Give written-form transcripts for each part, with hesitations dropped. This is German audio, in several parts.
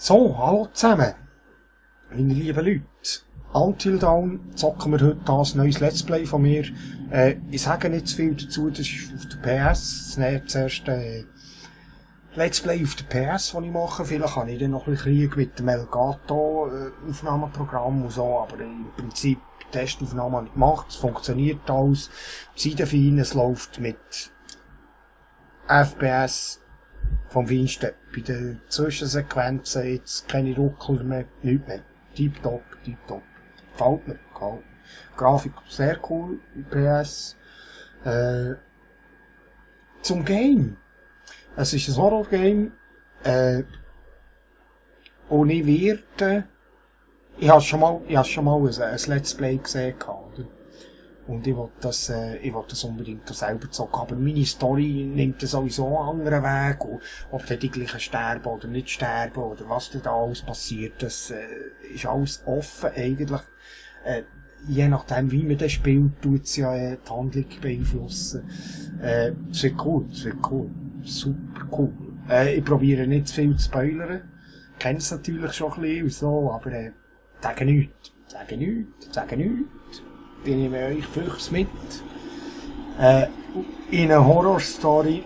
So, hallo zusammen, meine lieben Leute. Until Dawn zocken wir heute das neues Let's Play von mir. Ich sage nicht zu viel dazu, das ist auf der PS. Das erste Let's Play auf der PS, das ich mache. Vielleicht habe ich dann noch ein bisschen Krieg mit dem Elgato Aufnahmeprogramm und so, aber im Prinzip Testaufnahme habe ich gemacht. Es funktioniert alles. Seitenfein, es läuft mit FPS vom Feinsten. Bei den Zwischensequenzen jetzt keine Ruckel mehr, nichts mehr. Tipptopp, tipptopp. Gefällt mir, gefällt mir. Grafik sehr cool, PS. Zum Game. Es ist ein Horror-Game. Und ich werde... Ich habe schon mal ein Let's Play gesehen, oder? Und ich will das unbedingt selber zocken. Aber meine Story nimmt sowieso einen anderen Weg. Und ob die gleichen sterben oder nicht sterben, oder was da alles passiert, das ist alles offen eigentlich. Je nachdem, wie man das spielt, tut es ja die Handlung beeinflussen. Es wird cool, super cool. Ich probiere nicht zu viel zu spoilern. Ich kenne es natürlich schon ein bisschen und so, aber sage nichts. Ich nehme euch Füchs mit. In eine Horrorstory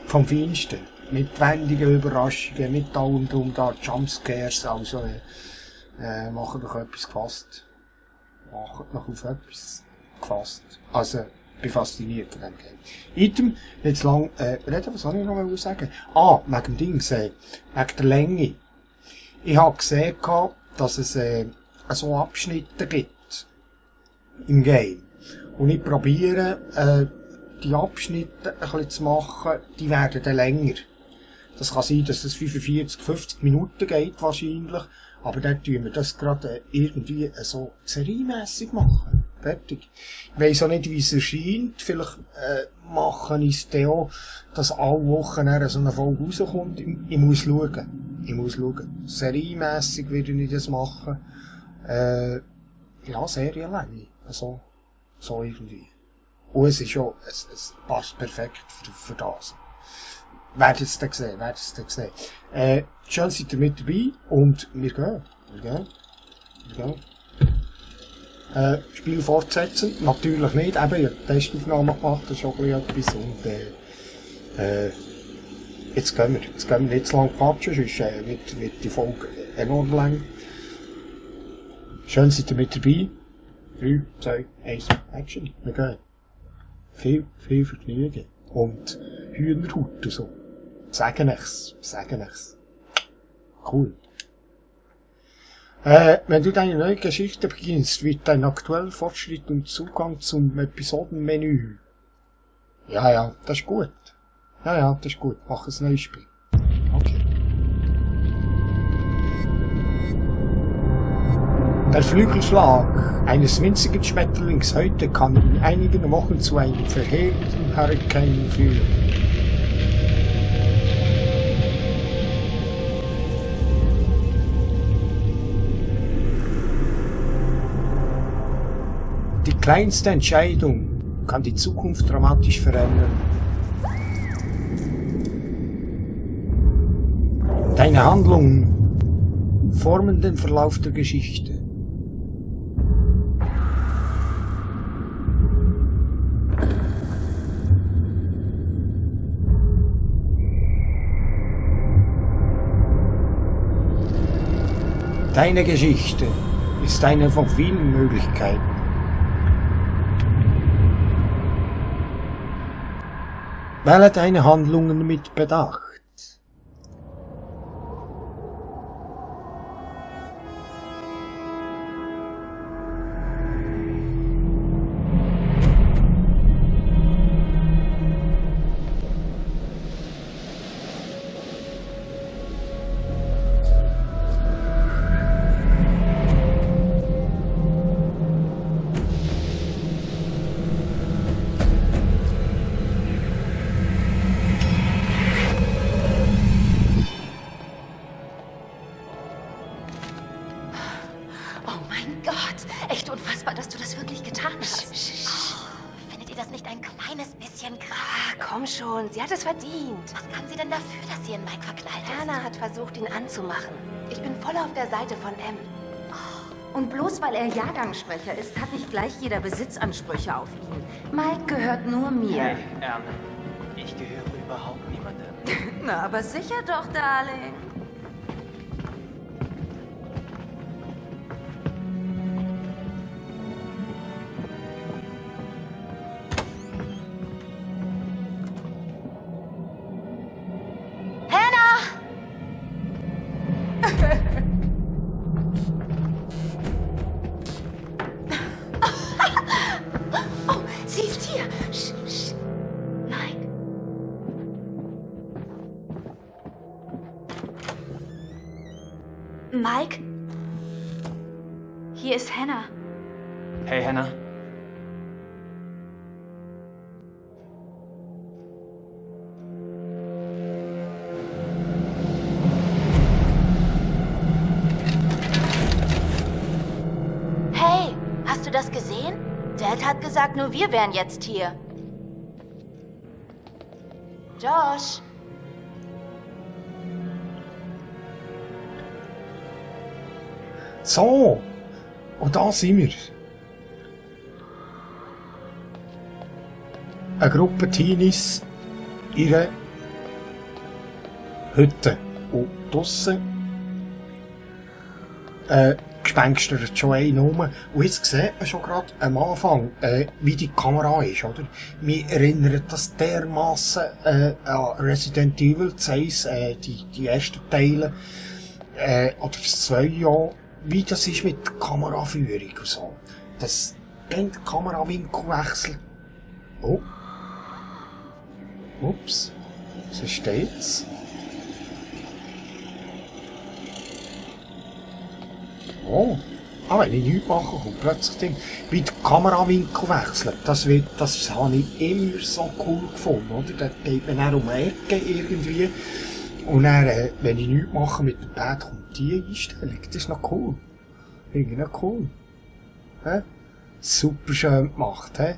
vom Feinsten. Mit wendigen Überraschungen, mit allem drum da, Jumpscares, also macht euch etwas gefasst. Macht noch auf etwas gefasst. Also, ich bin fasziniert von dem Game. Item, nicht zu lang reden, was soll ich noch sagen? Wegen dem Ding gesehen, wegen der Länge. Ich habe gesehen, dass es so Abschnitte gibt im Game. Und ich probiere, die Abschnitte ein bisschen zu machen, die werden dann länger. Das kann sein, dass es 45, 50 Minuten geht wahrscheinlich, aber dann tun wir das gerade irgendwie so seriemässig machen. Fertig. Ich weiss auch nicht, wie es erscheint. Vielleicht mache ich es dann auch, dass alle Wochen so eine Folge rauskommt. Ich muss schauen. Seriemässig werde ich das machen. Ja, Serienlänge. Also, so irgendwie. Und es ist schon, es passt perfekt für das. Werdet es dann sehen. Schön seid ihr mit dabei und wir gehen. Spiel fortsetzen. Natürlich nicht, eben, ich habe Testaufnahmen gemacht, das ist auch etwas und, jetzt gehen wir nicht zu lang quatschen, sonst wird die Folge enorm lang. Schön seid ihr mit dabei. 3, 2, 1, Action. Wir gehen. Viel Vergnügen. Und Hühnerhaut und so. Sagen ich's. Cool. Wenn du deine neue Geschichte beginnst, wird dein aktueller Fortschritt und Zugang zum Episodenmenü. Ja, das ist gut. Mach ein neues Spiel. Okay. Der Flügelschlag eines winzigen Schmetterlings heute kann in einigen Wochen zu einem verheerenden Hurrikan führen. Die kleinste Entscheidung kann die Zukunft dramatisch verändern. Deine Handlungen formen den Verlauf der Geschichte. Deine Geschichte ist eine von vielen Möglichkeiten. Wähle deine Handlungen mit Bedacht. und sie hat es verdient. Was kann sie denn dafür, dass sie in Mike verknallt ist? Hannah hat versucht, ihn anzumachen. Ich bin voll auf der Seite von M. Und bloß weil er Jahrgangssprecher ist, hat nicht gleich jeder Besitzansprüche auf ihn. Mike gehört nur mir. Hey, ich gehöre überhaupt niemandem. Na, aber sicher doch, Darling. Sie ist hier. Mike. Mike? Hier ist Hannah. Hey, Hannah. Hey, hast du das gesehen? Dad hat gesagt, nur wir wären jetzt hier. Josh. So, und da sind wir. Eine Gruppe Teenies in ihrer Hütte. Und draussen gespenstert schon einen rum. Und jetzt sieht man schon gerade am Anfang, wie die Kamera ist, oder? Mir erinnert das dermassen an Resident Evil 1, die ersten Teile, oder das 2 Jahr, wie das ist mit der Kameraführung und so. Das, dann der Kamerawinkelwechsel. Oh. Ups. So steht's. Oh. Wenn ich nichts mache, kommt plötzlich Ding. Wie der Kamerawinkel wechselt. Das habe ich immer so cool gefunden, oder? Da geht man dann um die Ecke irgendwie. Und dann, wenn ich nichts mache mit dem Pad, kommt die Einstellung. Das ist noch cool. Irgendwie noch cool. Hä? Super schön gemacht, hä?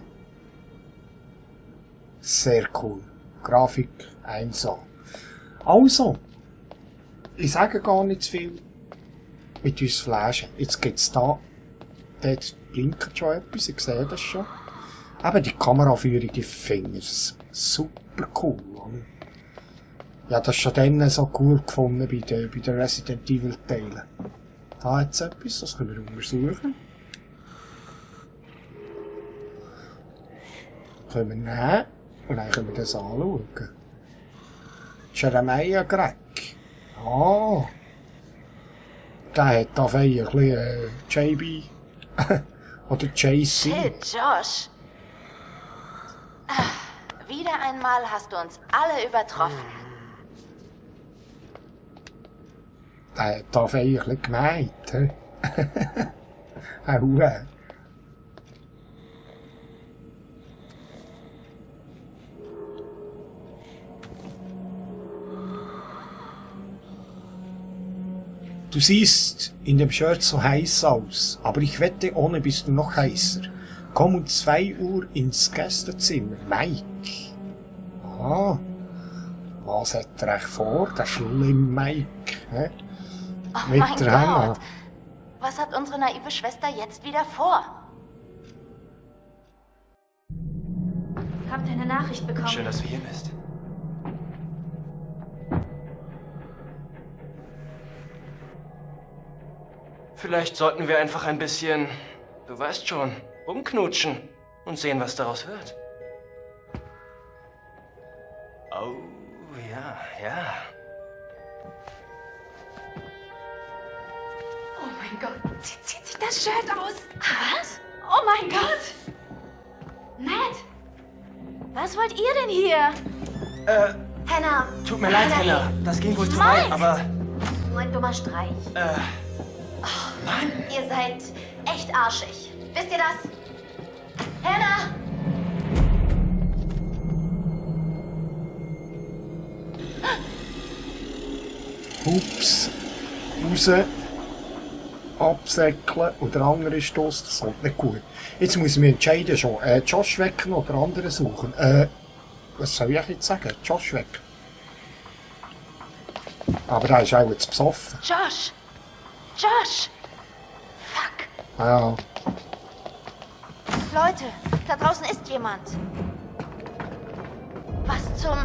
Sehr cool. Grafik 1A. Also, ich sage gar nicht zu viel mit uns Flashen. Jetzt geht's da. Dort blinkt schon etwas, ich sehe das schon. Eben die Kameraführung, die finde ich super cool. Oder? Ja, das schon dann so cool gefunden bei den Resident Evil Teilen. Da hat es etwas, das können wir untersuchen. Können wir nehmen und dann können wir das anschauen. Jeremiah Greg. Ah. Der hat da ein bisschen JB oder JC. Shit, Josh. Wieder einmal hast du uns alle übertroffen. Der hat da ein bisschen gemeint. Auch. Du siehst in dem Shirt so heiß aus, aber ich wette, ohne bist du noch heißer. Komm um 2 Uhr ins Gästezimmer, Mike. Ah, was hat er eigentlich vor, der schlimme Mike? Hä? Oh Mit mein der Hannah. Gott. Was hat unsere naive Schwester jetzt wieder vor? Habt ihr eine Nachricht bekommen? Schön, dass du hier bist. Vielleicht sollten wir einfach ein bisschen, du weißt schon, rumknutschen und sehen, was daraus wird. Oh, ja, ja. Oh mein Gott, sie zieht sich das Shirt aus. Was? Oh mein Gott. Ned, was wollt ihr denn hier? Hannah. Tut mir leid, Hannah. Hannah. Das ging wohl zu weit, aber, Nur ein dummer Streich. Mann. Ihr seid echt arschig. Wisst ihr das? Hannah! Ups. Raus. Absäckeln und der andere Stoss, das kommt nicht gut. Jetzt muss ich mich entscheiden schon. Josh wecken oder andere suchen. Was soll ich jetzt sagen? Josh weg. Aber er ist auch jetzt besoffen. Josh! Josh! Fuck! Ja. Leute, da draußen ist jemand. Was zum...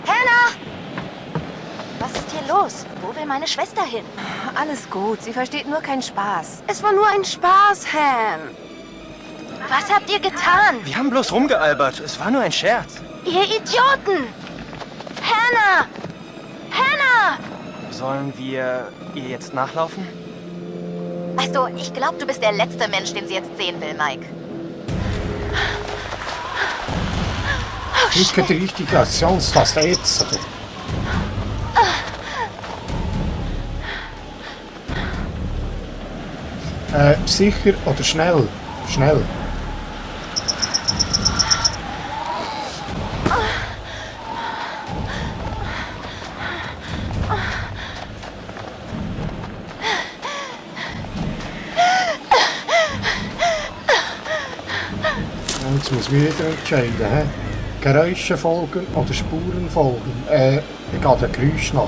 Hannah! Was ist hier los? Wo will meine Schwester hin? Alles gut, sie versteht nur keinen Spaß. Es war nur ein Spaß, Han. Was habt ihr getan? Wir haben bloß rumgealbert. Es war nur ein Scherz. Ihr Idioten! Hannah! Hannah! Sollen wir ihr jetzt nachlaufen? Weißt du, ich glaube, du bist der letzte Mensch, den sie jetzt sehen will, Mike. Oh, Ich hätte die richtige Aktionsfast jetzt. Sicher oder schnell? Schnell. Jetzt muss ich mich wieder entscheiden. He? Geräusche folgen oder Spuren folgen. Ich gehe den Geräusch nach.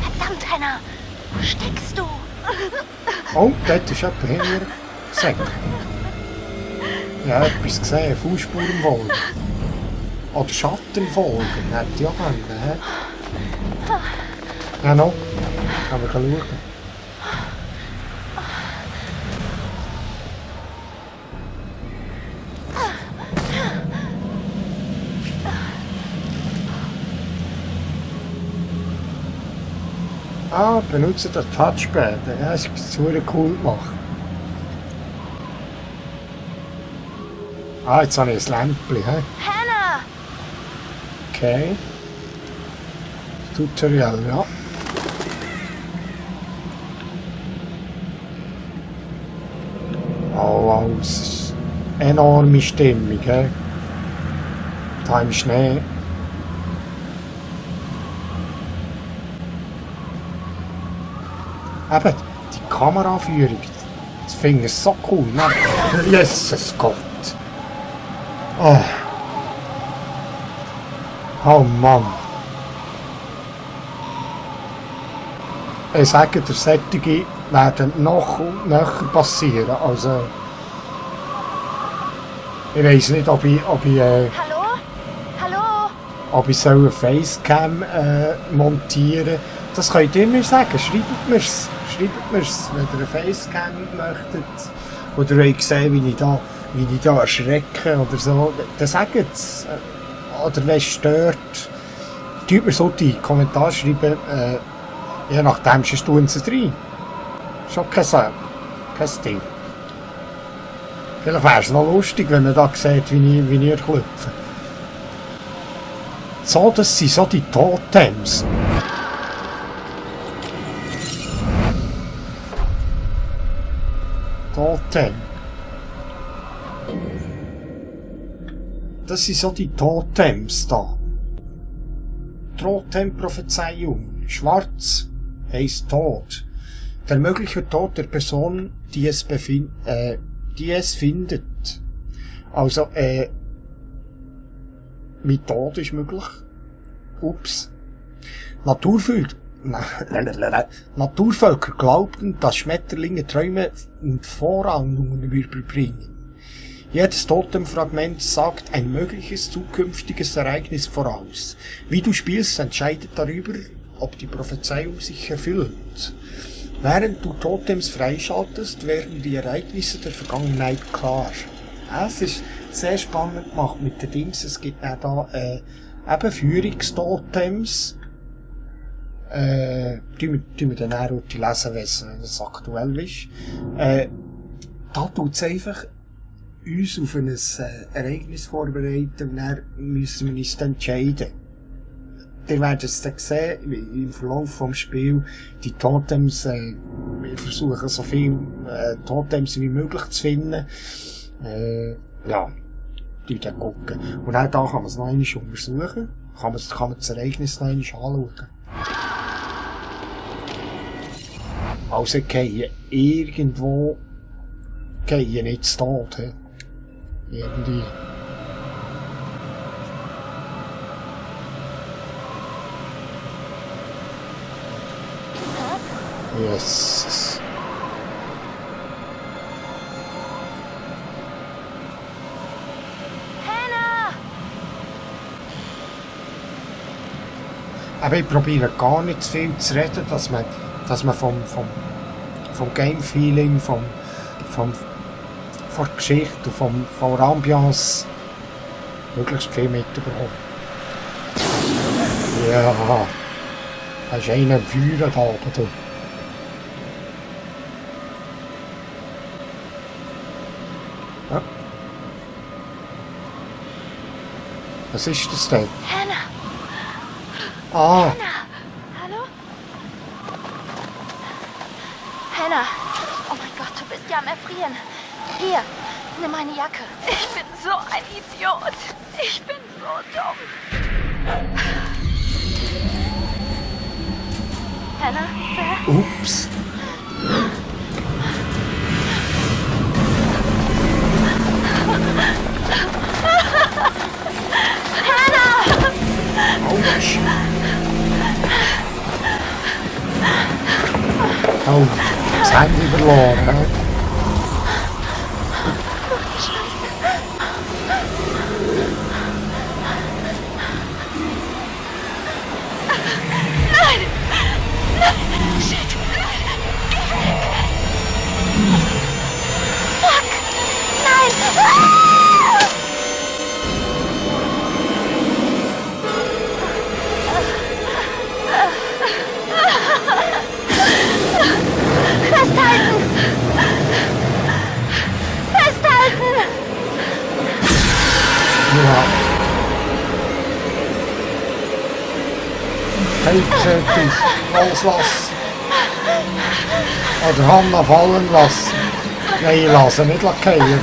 Verdammt, Hannah! Wo steckst du? Oh, dort ist jemand hinter mir gesagt. Ja, etwas gesehen. Fußspuren folgen. Oder Schatten folgen. Hätte ich auch können. He? Ja, noch. Kann man schauen. Ah, benutze das Touchpad. Ja, das ist super cool gemacht. Ah, jetzt habe ich ein Lämpchen. He? Hannah! Okay. Tutorial, ja. Oh, wow, es ist eine enorme Stimmung, he? Da im Schnee. Eben, die Kameraführung, das finde ich so cool, ne? Jesus Gott. Oh. Oh Mann. Ich sage dir, solche werden noch und näher passieren. Also, ich weiss nicht, ob ich Hallo? Hallo? ob ich soll eine Facecam montieren. Das könnt ihr mir sagen. Schreibt mir's. Schreibt mir's, wenn ihr eine Facecam möchtet. Oder wollt sehen, wie ich da erschrecke oder so. Dann sagt's. Oder wenn es stört. Tut mir so die Kommentare schreiben. Je nachdem, sonst tun sie rein. Schon kein Stil. Vielleicht wäre es noch lustig, wenn man da sieht, wie ich klopfe. So, das sind so die Totems. Totem. Das sind so die Totems da. Totemprophezeiung. Schwarz heisst Tod. Der mögliche Tod der Person, die es findet. Also, mit Tod ist möglich. Ups. Naturvölker glaubten, dass Schmetterlinge Träume und Vorahnungen überbringen. Jedes Totemfragment sagt ein mögliches zukünftiges Ereignis voraus. Wie du spielst, entscheidet darüber, ob die Prophezeiung sich erfüllt. Während du Totems freischaltest, werden die Ereignisse der Vergangenheit klar. Es ist sehr spannend gemacht mit den Dings. Es gibt auch da eben Führungstotems. Tun wir dann auch lesen, wenn es aktuell ist. Da tut es einfach uns auf ein Ereignis vorbereiten und dann müssen wir uns entscheiden. Ihr werdet es dann sehen, im Verlauf des Spiels, die Totems, wir versuchen so viele Totems wie möglich zu finden. Ja, die dann gucken. Und auch da kann man es noch einmal untersuchen. kann man das Ereignis noch einmal anschauen. Also gehen irgendwo nicht zu Tod. He? Irgendwie. Yes. Aber ich probiere gar nicht zu viel zu reden, dass man vom Game-Feeling, von der Geschichte und von der Ambiance möglichst viel mitbekommt. Ja, da ist einer im Feuer da oben. Du. Ja. Was ist das denn? Hannah! Ah! Hannah! Hallo? Hannah! Oh mein Gott, du bist ja am Erfrieren. Hier, nimm meine Jacke. Ich bin so ein Idiot. Ich bin so dumm. Hannah? Ups! Autsch! Oh, das Handy verloren, hä? Ja. Heizzettig loslassen. Oder Hannah fallen lassen. Nein, lassen, nicht lackieren.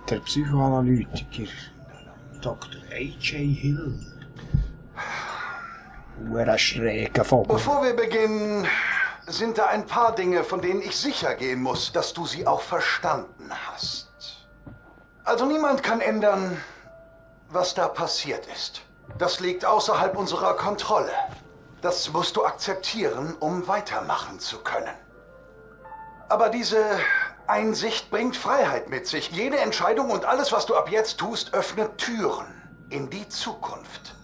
Der Psychoanalytiker Dr. A.J. Hill. Ein schräger Vogel. Bevor wir beginnen, sind da ein paar Dinge, von denen ich sicher gehen muss, dass du sie auch verstanden hast. Also niemand kann ändern, was da passiert ist. Das liegt außerhalb unserer Kontrolle. Das musst du akzeptieren, um weitermachen zu können. Aber diese Einsicht bringt Freiheit mit sich. Jede Entscheidung und alles, was du ab jetzt tust, öffnet Türen in die Zukunft.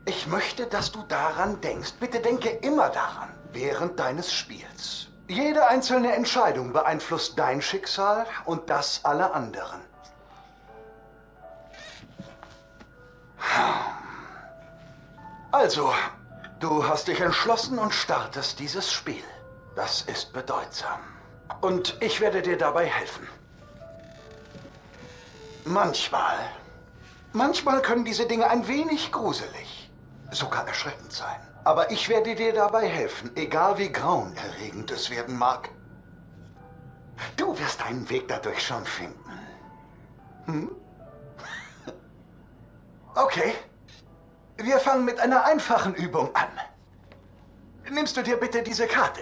Ich möchte, dass du daran denkst. Bitte denke immer daran, während deines Spiels. Jede einzelne Entscheidung beeinflusst dein Schicksal und das aller anderen. Also, du hast dich entschlossen und startest dieses Spiel. Das ist bedeutsam. Und ich werde dir dabei helfen. Manchmal können diese Dinge ein wenig gruselig, sogar erschreckend sein. Aber ich werde dir dabei helfen, egal wie grauenerregend es werden mag. Du wirst einen Weg dadurch schon finden. Hm? Okay. Wir fangen mit einer einfachen Übung an. Nimmst du dir bitte diese Karte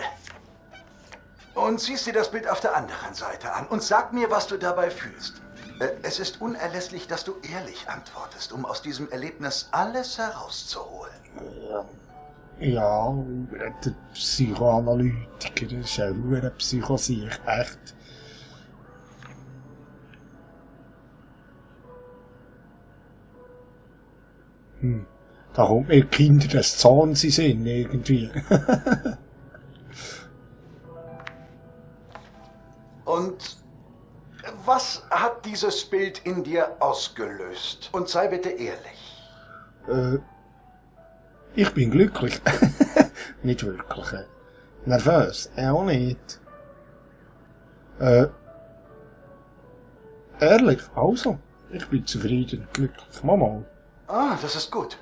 und siehst dir das Bild auf der anderen Seite an und sag mir, was du dabei fühlst. Es ist unerlässlich, dass du ehrlich antwortest, um aus diesem Erlebnis alles herauszuholen. Ja, der Psychoanalytiker, das ist ja nur ein Psychosicht, echt. Da kommt mir Kinder des Zorns in Sinn, irgendwie. Und was hat dieses Bild in dir ausgelöst? Und sei bitte ehrlich. Ich bin glücklich. Nicht wirklich. Nervös, auch nicht. Ehrlich, also, ich bin zufrieden und glücklich. Mama. Ah, das ist gut.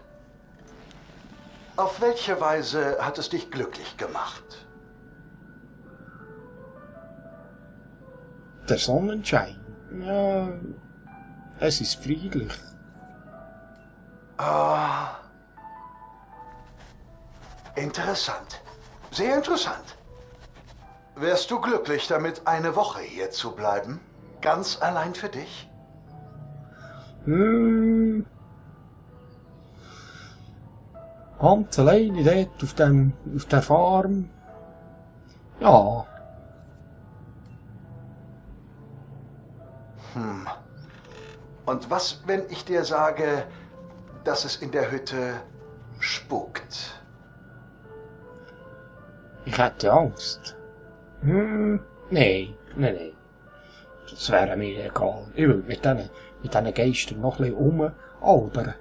Auf welche Weise hat es dich glücklich gemacht? Der Sonnenschein. Ja, es ist friedlich. Ah, interessant. Sehr interessant. Wärst du glücklich damit, eine Woche hier zu bleiben? Ganz allein für dich? Ganz alleine dort auf der Farm. Ja. Und was, wenn ich dir sage, dass es in der Hütte spukt? Ich hätte Angst. Nee. Das wäre mir egal. Ich will mit diesen Geistern noch ein bisschen rumalbern.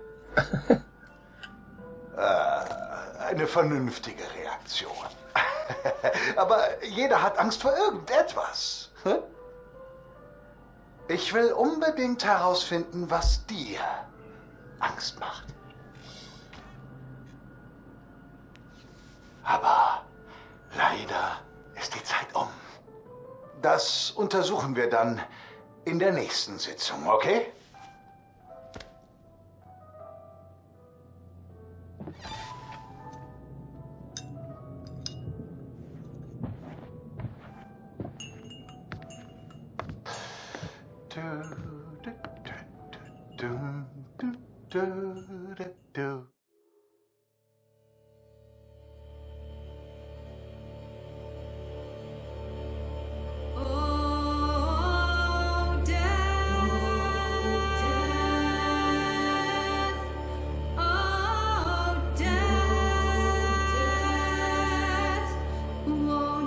Eine vernünftige Reaktion. Aber jeder hat Angst vor irgendetwas. Hm? Ich will unbedingt herausfinden, was dir Angst macht. Aber leider ist die Zeit um. Das untersuchen wir dann in der nächsten Sitzung, okay?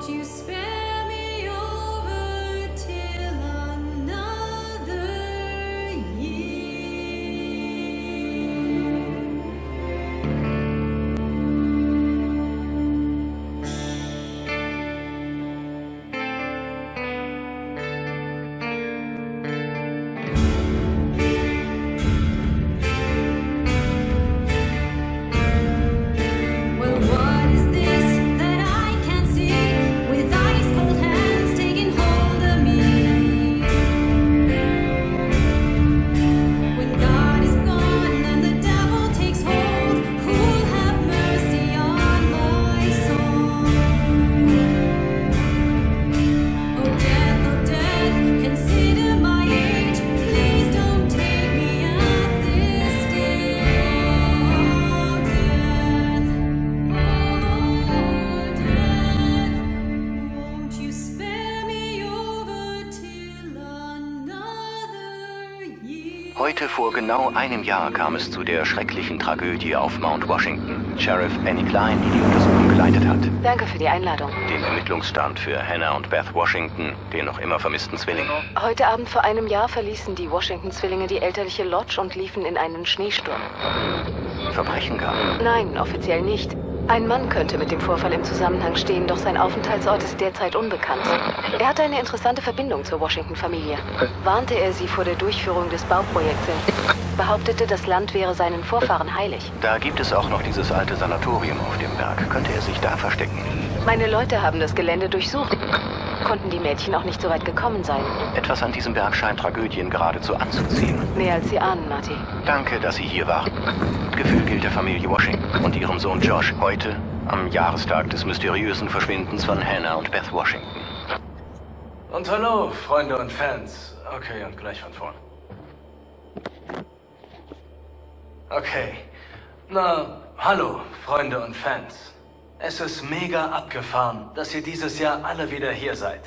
You spare me over till another Heute vor genau einem Jahr kam es zu der schrecklichen Tragödie auf Mount Washington. Sheriff Annie Klein, die die Untersuchung geleitet hat. Danke für die Einladung. Den Ermittlungsstand für Hannah und Beth Washington, den noch immer vermissten Zwilling. Heute Abend vor einem Jahr verließen die Washington-Zwillinge die elterliche Lodge und liefen in einen Schneesturm. Verbrechen gab? Nein, offiziell nicht. Ein Mann könnte mit dem Vorfall im Zusammenhang stehen, doch sein Aufenthaltsort ist derzeit unbekannt. Er hatte eine interessante Verbindung zur Washington-Familie. Warnte er sie vor der Durchführung des Bauprojekts hin. Behauptete, das Land wäre seinen Vorfahren heilig. Da gibt es auch noch dieses alte Sanatorium auf dem Berg. Könnte er sich da verstecken? Meine Leute haben das Gelände durchsucht. Konnten die Mädchen auch nicht so weit gekommen sein. Etwas an diesem Berg scheint Tragödien geradezu anzuziehen. Mehr als Sie ahnen, Marty. Danke, dass Sie hier waren. Gefühl gilt der Familie Washington und ihrem Sohn Josh heute am Jahrestag des mysteriösen Verschwindens von Hannah und Beth Washington. Und hallo, Freunde und Fans. Okay, und gleich von vorn. Okay. Na, hallo, Freunde und Fans. Es ist mega abgefahren, dass ihr dieses Jahr alle wieder hier seid.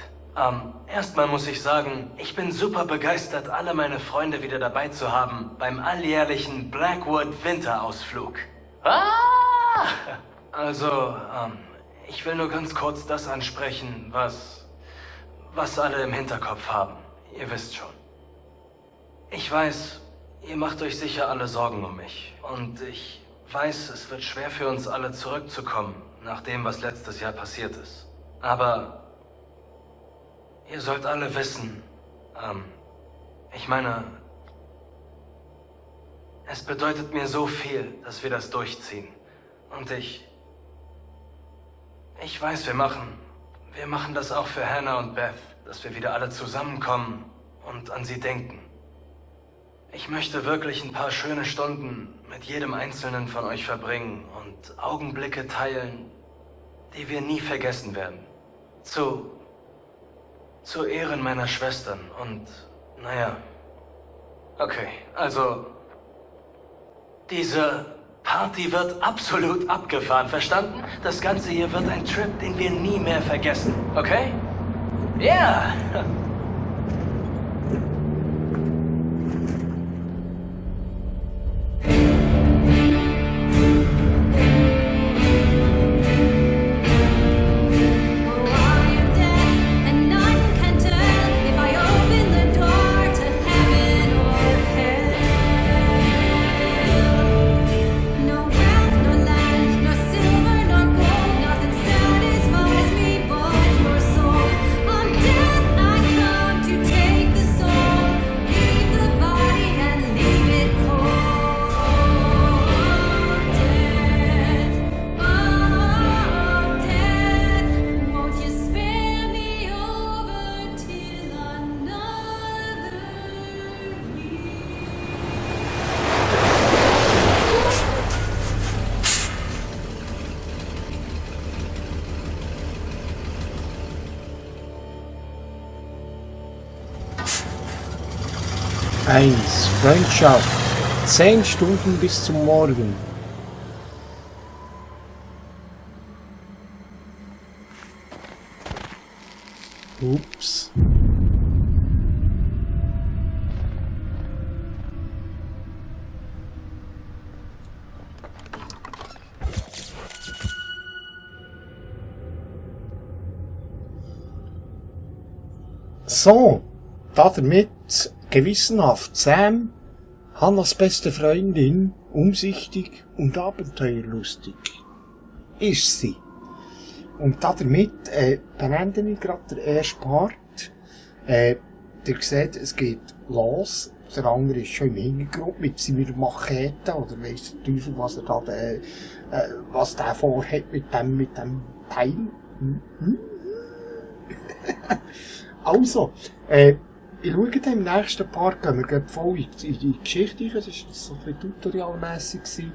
Erstmal muss ich sagen, ich bin super begeistert, alle meine Freunde wieder dabei zu haben beim alljährlichen Blackwood Winterausflug. Ah! Also, ich will nur ganz kurz das ansprechen, was alle im Hinterkopf haben. Ihr wisst schon. Ich weiß, ihr macht euch sicher alle Sorgen um mich. Und ich weiß, es wird schwer für uns alle zurückzukommen, nach dem, was letztes Jahr passiert ist. Aber ihr sollt alle wissen, ich meine, es bedeutet mir so viel, dass wir das durchziehen. Und ich weiß, wir machen das auch für Hannah und Beth, dass wir wieder alle zusammenkommen und an sie denken. Ich möchte wirklich ein paar schöne Stunden mit jedem Einzelnen von euch verbringen und Augenblicke teilen, die wir nie vergessen werden. Zu Ehren meiner Schwestern und, naja. Okay, also, diese Party wird absolut abgefahren, verstanden? Das Ganze hier wird ein Trip, den wir nie mehr vergessen, okay? Ja! Yeah. Eins, Freundschaft. 10 Stunden bis zum Morgen. Ups. So, damit gewissenhaft Sam, Hannahs beste Freundin, umsichtig und abenteuerlustig. Ist sie. Und damit beende ich gerade den ersten Part. Ihr seht, es geht los. Der andere ist schon im Hintergrund mit seiner Machete oder weiss der Teufel, was er da, was der vorhat mit dem Teil. Also, ich schaue dann im nächsten Part, gehen wir voll in die Geschichte, das war so ein bisschen tutorialmässig.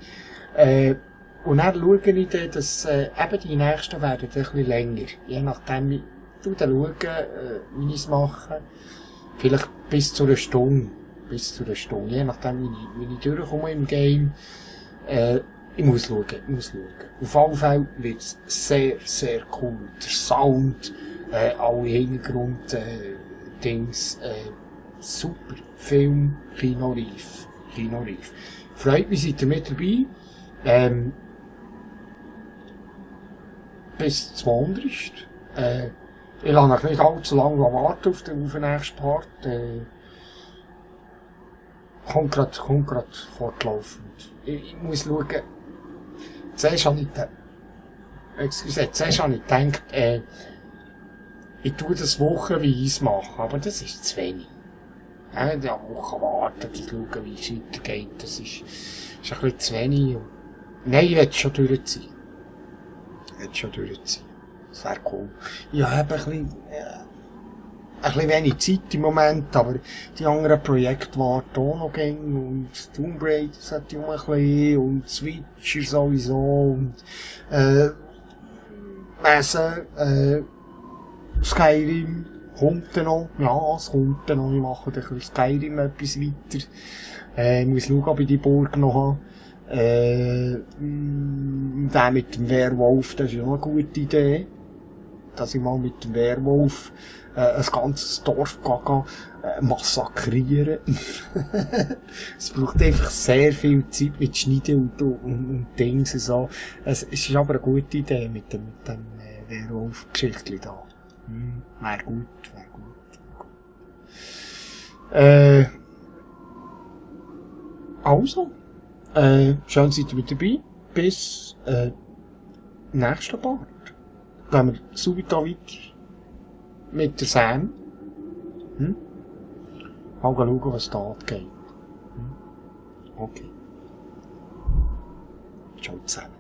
Und dann schaue ich dann, dass eben die nächsten werden ein bisschen länger. Je nachdem, ich schaue dann, wie ich es mache. Vielleicht bis zu einer Stunde. Je nachdem, wie ich durchkomme im Game. Ich muss schauen. Auf alle Fälle wird es sehr, sehr cool. Der Sound, alle Hintergrund-Dings, super. Film, Kinoreif. Freut mich, seid ihr mit dabei. Bis zum Unterricht. Ich lasse euch nicht allzu lange warten auf den nächsten Part. Kommt grad fortlaufend. Ich muss schauen. Zuerst habe ich gedacht, ich tue das wochenweise machen, aber das ist zu wenig. Eine Woche warten, zu schauen, wie es weitergeht, das ist ein bisschen zu wenig. Nein, ich will schon durchziehen. Das wäre cool. Ich habe ein bisschen wenig Zeit im Moment, aber die anderen Projekte warten auch noch gäng und Tomb Raider sollte ich auch ein bisschen und Switcher sowieso und Skyrim kommt dann noch. Ja, es kommt dann noch. Ich mache dann ein bisschen Skyrim etwas weiter. Ich muss schauen, ob ich die Burg noch habe. Der mit dem Werwolf, das ist ja noch eine gute Idee. Dass ich mal mit dem Werwolf ein ganzes Dorf massakrieren. Es braucht einfach sehr viel Zeit mit Schneiden und Dings und so. Es ist aber eine gute Idee mit dem Werwolf-Geschichtchen da. Wäre gut. Also, schön seid ihr mit dabei. Bis nächsten Part. Gehen wir subito weiter. mit der Sam. Mal schauen, was da abgeht. Okay. Ciao zusammen.